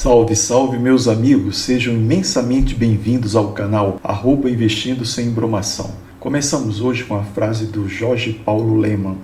Salve, salve meus amigos, sejam imensamente bem-vindos ao canal @investindo sem embromação. Começamos hoje com a frase do Jorge Paulo Lemann,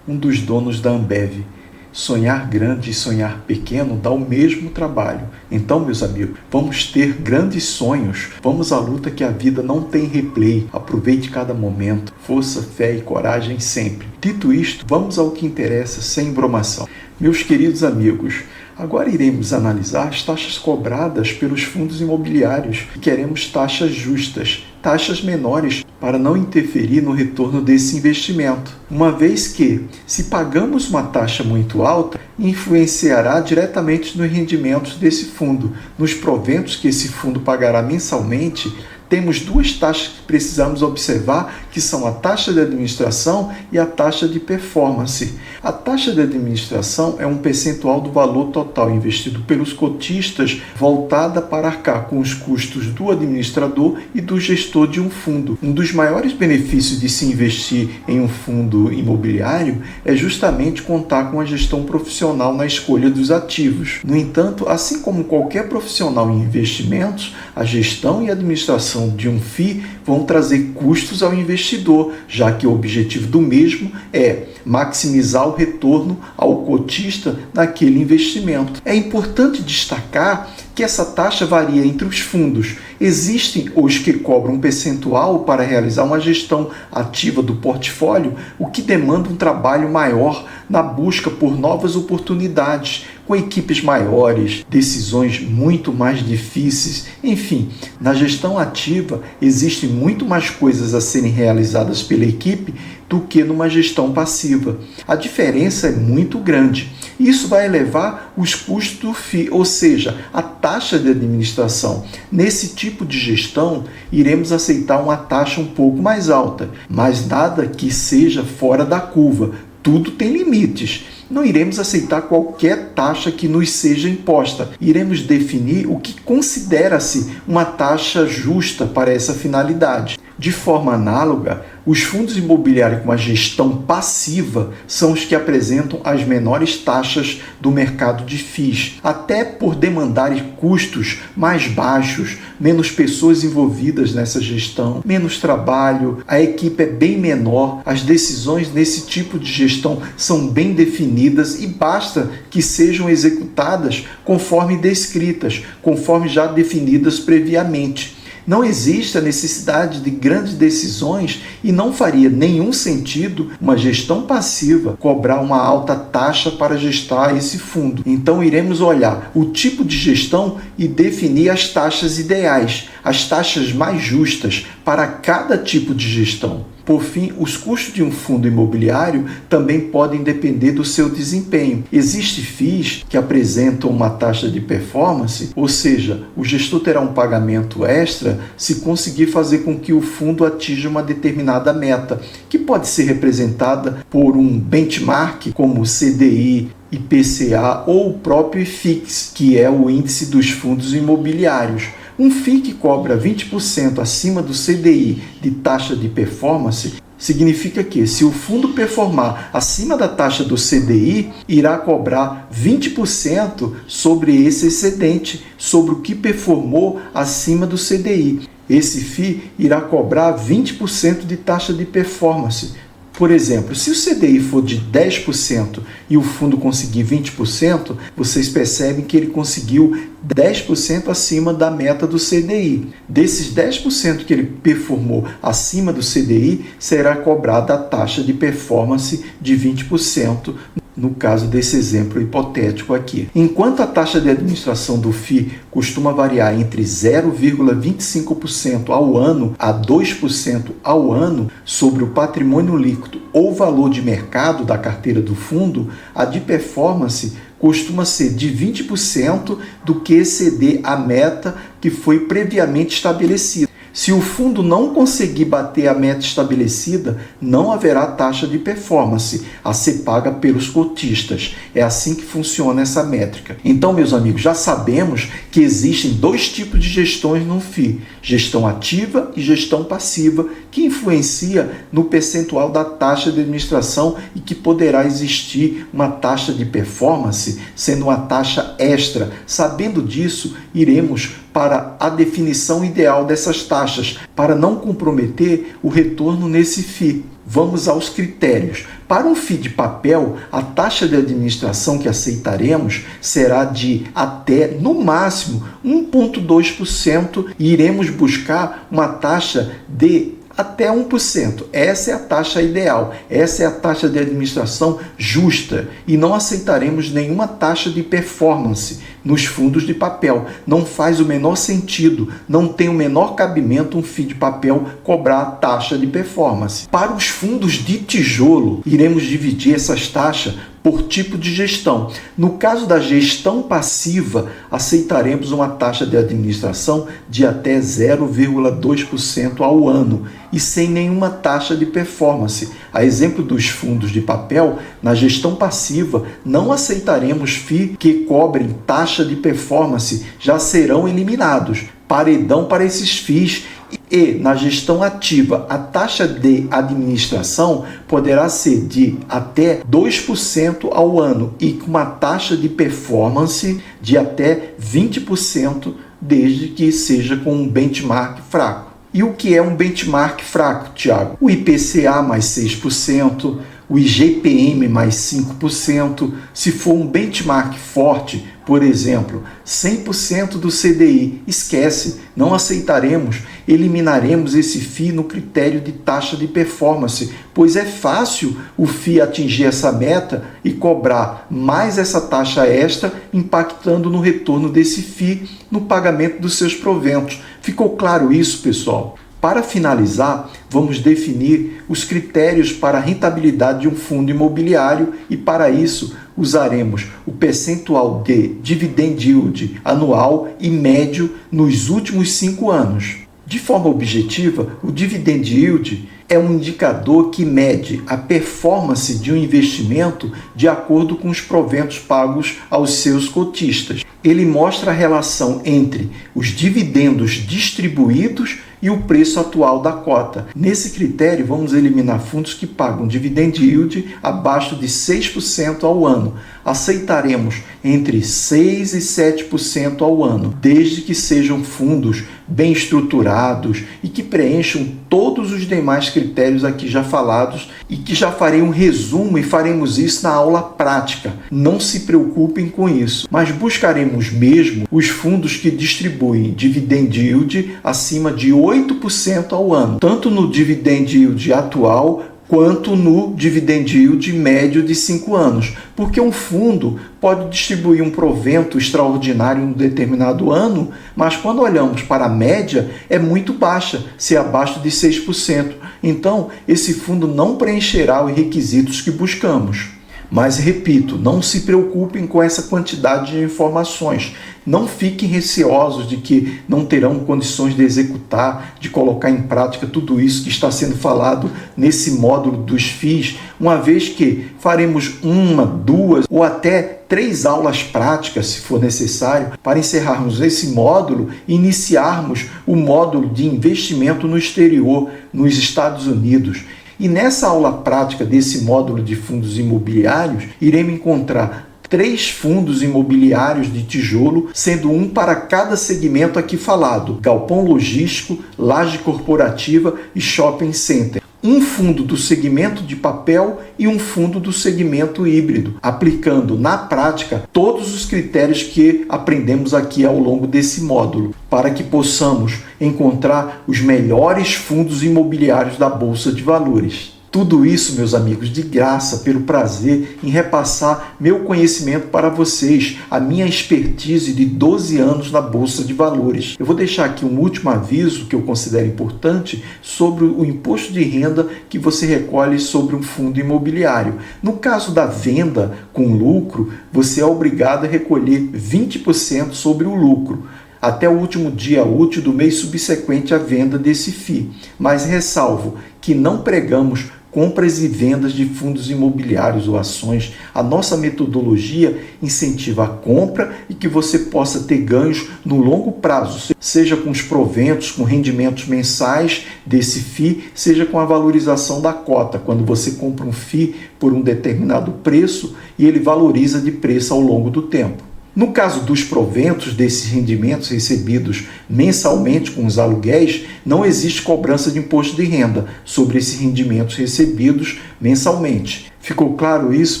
um dos donos da Ambev. Sonhar grande e sonhar pequeno dá o mesmo trabalho. Então, meus amigos, vamos ter grandes sonhos. Vamos à luta que a vida não tem replay. Aproveite cada momento. Força, fé e coragem sempre. Dito isto, vamos ao que interessa sem embromação. Meus queridos amigos, agora iremos analisar as taxas cobradas pelos fundos imobiliários e queremos taxas justas, taxas menores para não interferir no retorno desse investimento. Uma vez que, se pagamos uma taxa muito alta, influenciará diretamente nos rendimentos desse fundo, nos proventos que esse fundo pagará mensalmente. Temos duas taxas que precisamos observar, que são a taxa de administração e a taxa de performance. A taxa de administração é um percentual do valor total investido pelos cotistas, voltada para arcar com os custos do administrador e do gestor de um fundo. Um dos maiores benefícios de se investir em um fundo imobiliário é justamente contar com a gestão profissional na escolha dos ativos. No entanto, assim como qualquer profissional em investimentos, a gestão e a administração de um FII vão trazer custos ao investidor, já que o objetivo do mesmo é maximizar o retorno ao cotista naquele investimento. É importante destacar que essa taxa varia entre os fundos. Existem os que cobram um percentual para realizar uma gestão ativa do portfólio, o que demanda um trabalho maior na busca por novas oportunidades, com equipes maiores, decisões muito mais difíceis. Enfim, na gestão ativa existem muito mais coisas a serem realizadas pela equipe do que numa gestão passiva. A diferença é muito grande. Isso vai elevar os custos do FII, ou seja, a taxa de administração. Nesse tipo de gestão, iremos aceitar uma taxa um pouco mais alta, mas nada que seja fora da curva. Tudo tem limites. Não iremos aceitar qualquer taxa que nos seja imposta. Iremos definir o que considera-se uma taxa justa para essa finalidade. De forma análoga, os fundos imobiliários com a gestão passiva são os que apresentam as menores taxas do mercado de FIIs, até por demandarem custos mais baixos, menos pessoas envolvidas nessa gestão, menos trabalho, a equipe é bem menor, as decisões nesse tipo de gestão são bem definidas e basta que sejam executadas conforme descritas, conforme já definidas previamente. Não existe a necessidade de grandes decisões e não faria nenhum sentido uma gestão passiva cobrar uma alta taxa para gestar esse fundo. Então iremos olhar o tipo de gestão e definir as taxas ideais, as taxas mais justas para cada tipo de gestão. Por fim, os custos de um fundo imobiliário também podem depender do seu desempenho. Existem FIIs que apresentam uma taxa de performance, ou seja, o gestor terá um pagamento extra se conseguir fazer com que o fundo atinja uma determinada meta, que pode ser representada por um benchmark como o CDI, IPCA ou o próprio IFIX, que é o índice dos fundos imobiliários. Um FII que cobra 20% acima do CDI de taxa de performance significa que, se o fundo performar acima da taxa do CDI, irá cobrar 20% sobre esse excedente, sobre o que performou acima do CDI. Esse FII irá cobrar 20% de taxa de performance. Por exemplo, se o CDI for de 10% e o fundo conseguir 20%, vocês percebem que ele conseguiu 10% acima da meta do CDI. Desses 10% que ele performou acima do CDI, será cobrada a taxa de performance de 20%. No caso desse exemplo hipotético aqui. Enquanto a taxa de administração do FII costuma variar entre 0,25% ao ano a 2% ao ano sobre o patrimônio líquido ou valor de mercado da carteira do fundo, a de performance costuma ser de 20% do que exceder a meta que foi previamente estabelecida. Se o fundo não conseguir bater a meta estabelecida, não haverá taxa de performance a ser paga pelos cotistas. É assim que funciona essa métrica. Então, meus amigos, já sabemos que existem dois tipos de gestões no FII: gestão ativa e gestão passiva, que influencia no percentual da taxa de administração e que poderá existir uma taxa de performance, sendo uma taxa extra. Sabendo disso, iremos para a definição ideal dessas taxas, para não comprometer o retorno nesse FII. Vamos aos critérios. Para um FII de papel, a taxa de administração que aceitaremos será de até, no máximo, 1,2% e iremos buscar uma taxa de até 1%. Essa é a taxa ideal, essa é a taxa de administração justa e não aceitaremos nenhuma taxa de performance nos fundos de papel. Não faz o menor sentido, não tem o menor cabimento um FII de papel cobrar a taxa de performance. Para os fundos de tijolo, iremos dividir essas taxas por tipo de gestão. No caso da gestão passiva, aceitaremos uma taxa de administração de até 0,2% ao ano e sem nenhuma taxa de performance. A exemplo dos fundos de papel, na gestão passiva, não aceitaremos FII que cobrem taxa de performance, já serão eliminados. Paredão para esses FIIs. E na gestão ativa, a taxa de administração poderá ser de até 2% ao ano e com uma taxa de performance de até 20%, desde que seja com um benchmark fraco. E o que é um benchmark fraco, Tiago? O IPCA mais 6%, o IGPM mais 5%. Se for um benchmark forte, por exemplo, 100% do CDI, esquece, não aceitaremos, eliminaremos esse FII no critério de taxa de performance, pois é fácil o FII atingir essa meta e cobrar mais essa taxa extra, impactando no retorno desse FII no pagamento dos seus proventos. Ficou claro isso, pessoal? Para finalizar, vamos definir os critérios para a rentabilidade de um fundo imobiliário e, para isso, usaremos o percentual de dividend yield anual e médio nos últimos 5 anos. De forma objetiva, o dividend yield é um indicador que mede a performance de um investimento de acordo com os proventos pagos aos seus cotistas. Ele mostra a relação entre os dividendos distribuídos e o preço atual da cota. Nesse critério, vamos eliminar fundos que pagam dividend yield abaixo de 6% ao ano. Aceitaremos entre 6% e 7% ao ano, desde que sejam fundos bem estruturados e que preencham todos os demais critérios aqui já falados e que já farei um resumo e faremos isso na aula prática. Não se preocupem com isso, mas buscaremos mesmo os fundos que distribuem dividend yield acima de 8% ao ano, tanto no dividend yield atual quanto no dividend yield médio de 5 anos, porque um fundo pode distribuir um provento extraordinário em um determinado ano, mas quando olhamos para a média, é muito baixa, se é abaixo de 6%. Então, esse fundo não preencherá os requisitos que buscamos. Mas, repito, não se preocupem com essa quantidade de informações. Não fiquem receosos de que não terão condições de executar, de colocar em prática tudo isso que está sendo falado nesse módulo dos FIIs, uma vez que faremos 1, 2 ou até 3 aulas práticas, se for necessário, para encerrarmos esse módulo e iniciarmos o módulo de investimento no exterior, nos Estados Unidos. E nessa aula prática desse módulo de fundos imobiliários, iremos encontrar 3 fundos imobiliários de tijolo, sendo um para cada segmento aqui falado: galpão logístico, laje corporativa e shopping center. Um fundo do segmento de papel e um fundo do segmento híbrido, aplicando na prática todos os critérios que aprendemos aqui ao longo desse módulo, para que possamos encontrar os melhores fundos imobiliários da Bolsa de Valores. Tudo isso, meus amigos, de graça, pelo prazer em repassar meu conhecimento para vocês, a minha expertise de 12 anos na Bolsa de Valores. Eu vou deixar aqui um último aviso que eu considero importante sobre o imposto de renda que você recolhe sobre um fundo imobiliário. No caso da venda com lucro, você é obrigado a recolher 20% sobre o lucro. até o último dia útil do mês subsequente à venda desse FII, mas ressalvo que não pregamos compras e vendas de fundos imobiliários ou ações. A nossa metodologia incentiva a compra e que você possa ter ganhos no longo prazo, seja com os proventos, com rendimentos mensais desse FII, seja com a valorização da cota, quando você compra um FII por um determinado preço e ele valoriza de preço ao longo do tempo. No caso dos proventos desses rendimentos recebidos mensalmente com os aluguéis, não existe cobrança de imposto de renda sobre esses rendimentos recebidos mensalmente. Ficou claro isso,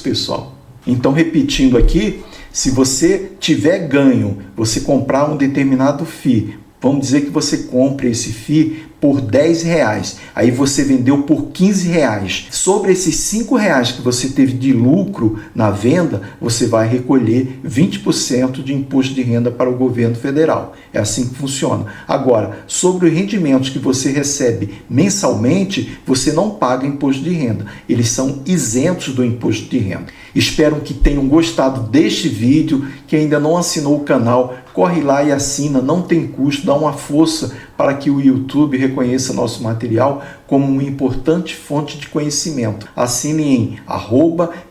pessoal? Então, repetindo aqui, se você tiver ganho, você comprar um determinado FII, vamos dizer que você compre esse FII por R$10, aí você vendeu por R$15. Sobre esses R$5 que você teve de lucro na venda, você vai recolher 20% de imposto de renda para o governo federal. É assim que funciona. Agora, sobre os rendimentos que você recebe mensalmente, você não paga imposto de renda. Eles são isentos do imposto de renda. Espero que tenham gostado deste vídeo. Quem ainda não assinou o canal, corre lá e assina, não tem custo, dá uma força para que o YouTube reconheça nosso material como uma importante fonte de conhecimento. Assine em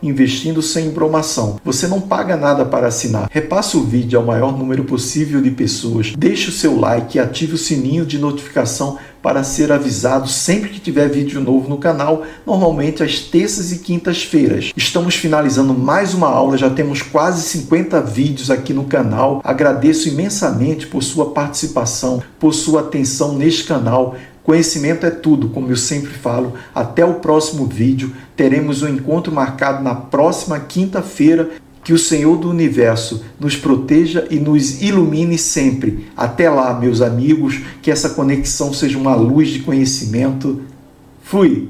@investindo sem embromação. Você não paga nada para assinar. Repasse o vídeo ao maior número possível de pessoas. Deixe o seu like e ative o sininho de notificação para ser avisado sempre que tiver vídeo novo no canal, normalmente às terças e quintas-feiras. Estamos finalizando mais uma aula, já temos quase 50 vídeos aqui no canal. Agradeço imensamente por sua participação, por sua atenção neste canal. Conhecimento é tudo, como eu sempre falo. Até o próximo vídeo. Teremos um encontro marcado na próxima quinta-feira. Que o Senhor do Universo nos proteja e nos ilumine sempre. Até lá, meus amigos, que essa conexão seja uma luz de conhecimento. Fui!